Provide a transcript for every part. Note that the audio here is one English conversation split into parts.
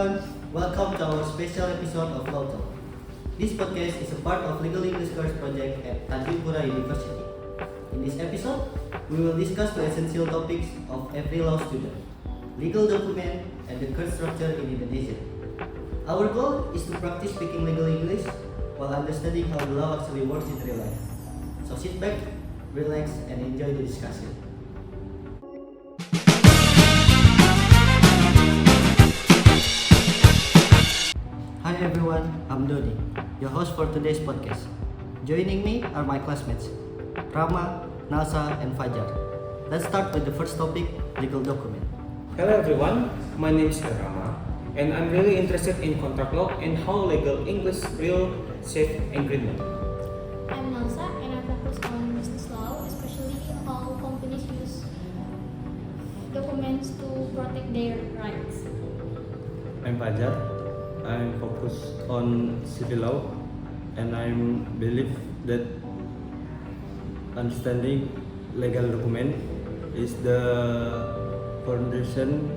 everyone, welcome to our special episode of Law Talk. This podcast is a part of Legal English course project at Tanjung Pura University. In this episode, we will discuss the essential topics of every law student, legal document, and the court structure in Indonesia. Our goal is to practice speaking legal English while understanding how the law actually works in real life. So sit back, relax, and enjoy the discussion. Hi everyone, I'm Dodi, your host for today's podcast. Joining me are my classmates, Rama, Nasa, and Fajar. Let's start with the first topic, legal document. Hello everyone, my name is Rama, and I'm really interested in contract law and how legal English will shape agreement. I'm Nasa and I focus on business law, especially how companies use documents to protect their rights. I'm Fajar. I'm focused on civil law, and I believe that understanding legal document is the foundation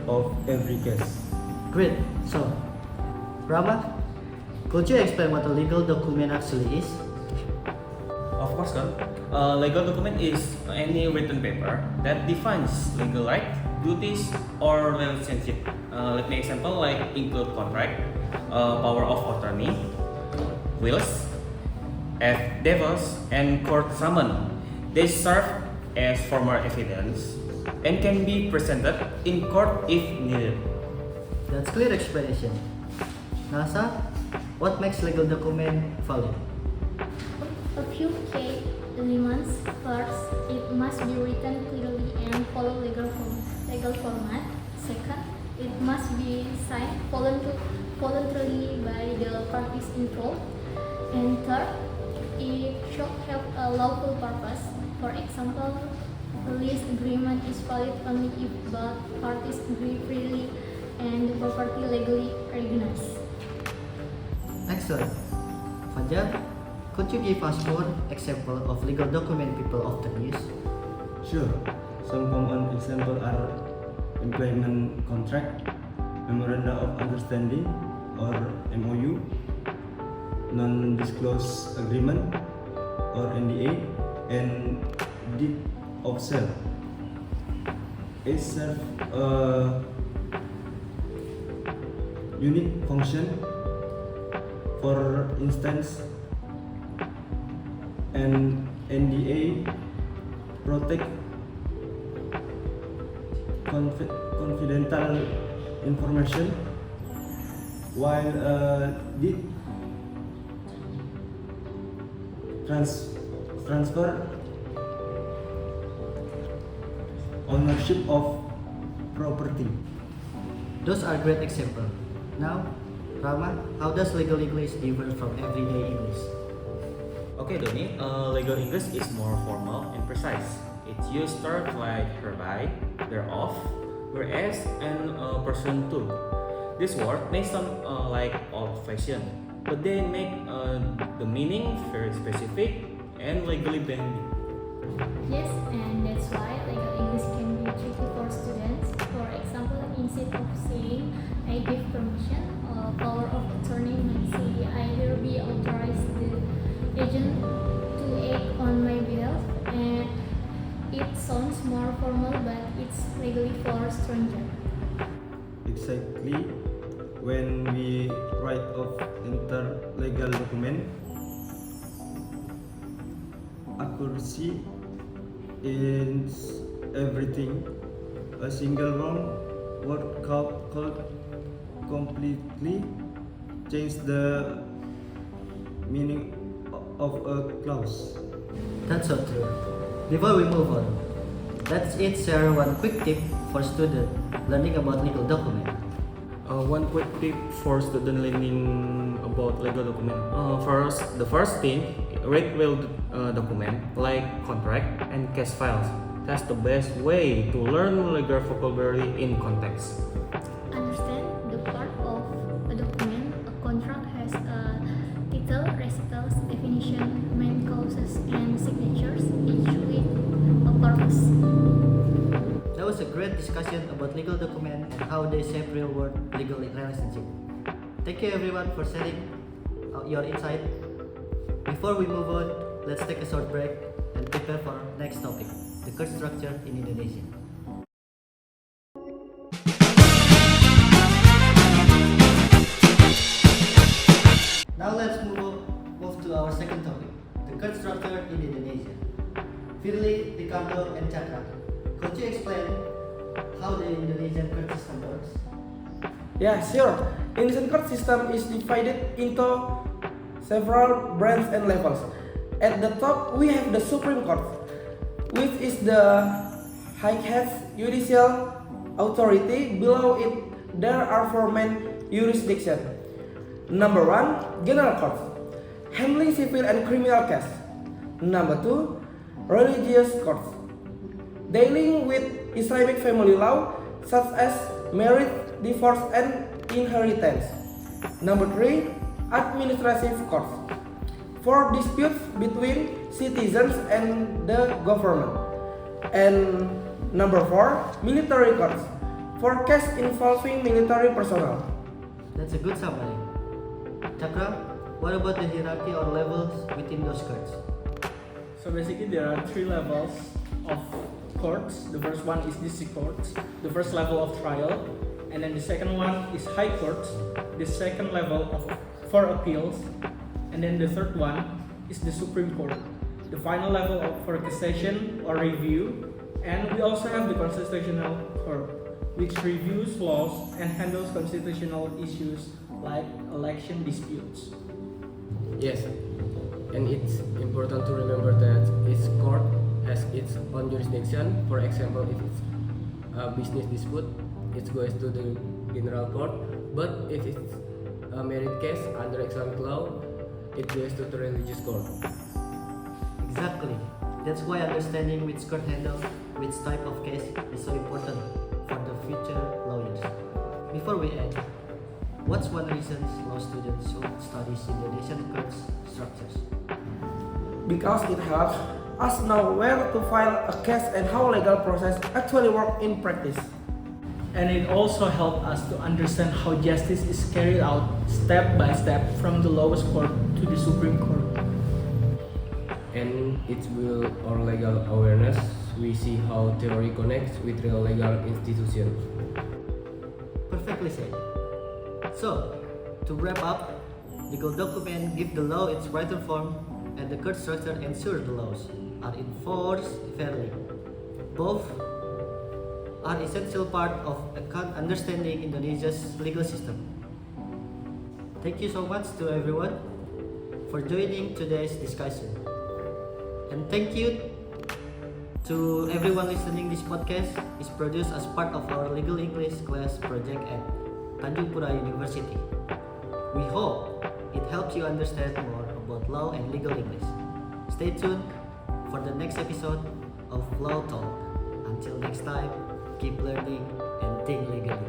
of every case. Great, so Rama, could you explain what a legal document actually is? Of course, kan. Legal document is any written paper that defines legal right, duties, or relationship. Let me example like include contract, power of attorney, wills, affidavits, and court summon. They serve as formal evidence and can be presented in court if needed. That's clear explanation. Nasa, what makes legal document valid? A few key elements. First, it must be written clearly and follow legal format. Second, it must be signed voluntarily by the parties involved. And third, it should have a lawful purpose. For example, a lease agreement is valid only if both parties agree freely and the property legally recognized. Excellent. Fajar, could you give us more example of legal document people often use? Sure, some common examples are employment contract, memoranda of understanding or MOU, non-disclosure agreement or NDA, and deed of sale. It serves a unique function. For instance, an NDA protect confidential information, while a deed transfer ownership of property. Those are great examples. Now, Rama, how does legal English differ from everyday English? Okay, Doni, legal English is more formal and precise. It uses terms like hereby, thereof, whereas, and person to. This word may sound like old-fashioned, but they make the meaning very specific and legally binding. Yes, and that's why legal English can be tricky for students. For example, instead of saying I give permission, power of attorney might say I hereby authorize the agent to act on my behalf, and it sounds more formal, but it's legally for stranger. Exactly. When we write of legal document, accuracy is everything. A single wrong word could completely change the meaning of a clause. That's so true. Before we move on, let's each share one quick tip for students learning about legal document. One quick tip for student learning about legal document. The first thing, read real document like contract and case files. That's the best way to learn legal vocabulary in context. Understand the part of a document. A contract has a title, recitals, definition, main clauses, and signatures, each with a purpose. That was a great discussion about legal documents and how they shape real-world legal relationship. Thank you everyone for sharing your insight. Before we move on, let's take a short break and prepare for next topic, the court structure in Indonesia. Now let's move to our second topic, the court structure in Indonesia. Firly, Ricardo, and Chakra, could you explain how the Indonesian court system works? Yeah, sure. Indonesian court system is divided into several branches and levels. At the top, we have the Supreme Court, which is the highest judicial authority. Below it, there are four main jurisdictions. Number 1, General Court, handling civil and criminal cases. Number 2, Religious Courts, dealing with Islamic family law such as marriage, divorce, and inheritance. Number 3, Administrative Courts, for disputes between citizens and the government. And number 4, Military Courts, for cases involving military personnel. That's a good summary. Chakra, what about the hierarchy or levels within those courts? So basically there are three levels of courts. The first one is district courts, the first level of trial, and then the second one is high courts, the second level for appeals, and then the third one is the Supreme Court, the final level for cassation or review, and we also have the Constitutional Court, which reviews laws and handles constitutional issues like election disputes. Yes, and it's important to remember that each court has its own jurisdiction. For example, if it's a business dispute, it goes to the general court. But if it's a marriage case under Islamic law, it goes to the religious court. Exactly. That's why understanding which court handles which type of case is so important for the future lawyers. Before we end, what's one reason law students should study Indonesian court structures? Because it helps us know where to file a case and how legal process actually work in practice. And it also helps us to understand how justice is carried out step by step from the lowest court to the Supreme Court. And it will our legal awareness. We see how theory connects with real legal institutions. Perfectly said. So, to wrap up, legal documents give the law its written form, and the court structure ensures the laws are enforced fairly. Both are essential part of understanding Indonesia's legal system. Thank you so much to everyone for joining today's discussion. And thank you to everyone listening. This podcast is produced as part of our Legal English class project at Tanjung Pura University. We hope it helps you understand more about law and legal English. Stay tuned for the next episode of Law Talk. Until next time, keep learning and think legally.